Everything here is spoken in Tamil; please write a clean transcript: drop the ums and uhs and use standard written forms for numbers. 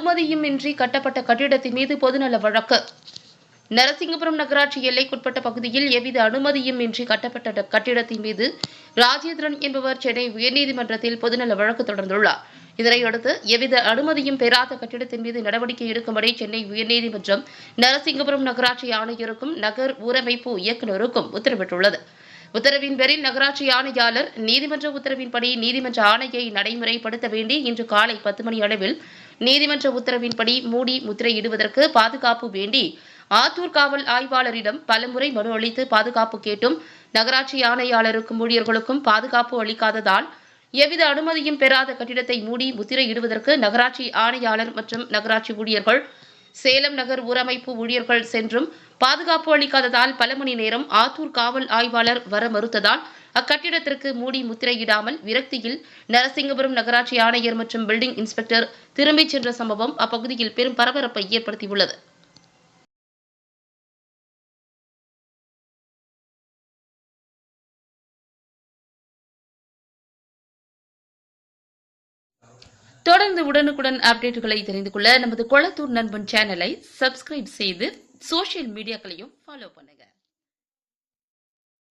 அனுமதியும் இன்றி கட்டப்பட்ட கட்டிடத்தின் மீது பொதுநல வழக்கு. நரசிங்கபுரம் நகராட்சி எல்லைக்குட்பட்ட பகுதியில் எவ்வித அனுமதியும் இன்றி கட்டப்பட்ட கட்டிடத்தின் மீது ராஜேந்திரன் என்பவர் சென்னை உயர்நீதிமன்றத்தில் பொதுநல வழக்கு தொடர்ந்துள்ளார். இதனையடுத்து எவ்வித அனுமதியும் பெறாத கட்டிடத்தின் மீது நடவடிக்கை எடுக்கும்படி சென்னை உயர்நீதிமன்றம் நரசிங்கபுரம் நகராட்சி ஆணையருக்கும் நகர் ஊரமைப்பு இயக்குநருக்கும் உத்தரவிட்டுள்ளது. உத்தரவின் பேரில் நகராட்சி ஆணையாளர் நீதிமன்ற உத்தரவின்படி நீதிமன்ற ஆணையை நடைமுறைப்படுத்த வேண்டி இன்று காலை 10 மணி அளவில் நீதிமன்ற உத்தரவின்படி மூடி முத்திரையிடுவதற்கு பாதுகாப்பு வேண்டி ஆத்தூர் காவல் ஆய்வாளரிடம் பலமுறை மனு அளித்து பாதுகாப்பு கேட்டும் நகராட்சி ஆணையாளருக்கும் ஊழியர்களுக்கும் பாதுகாப்பு அளிக்காததால் எவ்வித அனுமதியும் பெறாத கட்டிடத்தை மூடி முத்திரையிடுவதற்கு நகராட்சி ஆணையாளர் மற்றும் நகராட்சி ஊழியர்கள் சேலம் நகர் ஊரமைப்பு ஊழியர்கள் சென்றும் பாதுகாப்பு அளிக்காததால் பல மணி நேரம் ஆத்தூர் காவல் ஆய்வாளர் வர மறுத்ததால் அக்கட்டிடத்திற்கு மூடி முத்திரையிடாமல் விரக்தியில் நரசிங்கபுரம் நகராட்சி ஆணையர் மற்றும் பில்டிங் இன்ஸ்பெக்டர் திரும்பிச் சென்ற சம்பவம் அப்பகுதியில் பெரும் பரபரப்பை ஏற்படுத்தியுள்ளது. தொடர்ந்து உடனுக்குடன் அப்டேட்டுகளை தெரிந்து கொள்ள நமது கொளத்தூர் நண்பன் சேனலை சப்ஸ்கிரைப் செய்து சோஷியல் மீடியாக்களையும் ஃபாலோ பண்ணுங்க.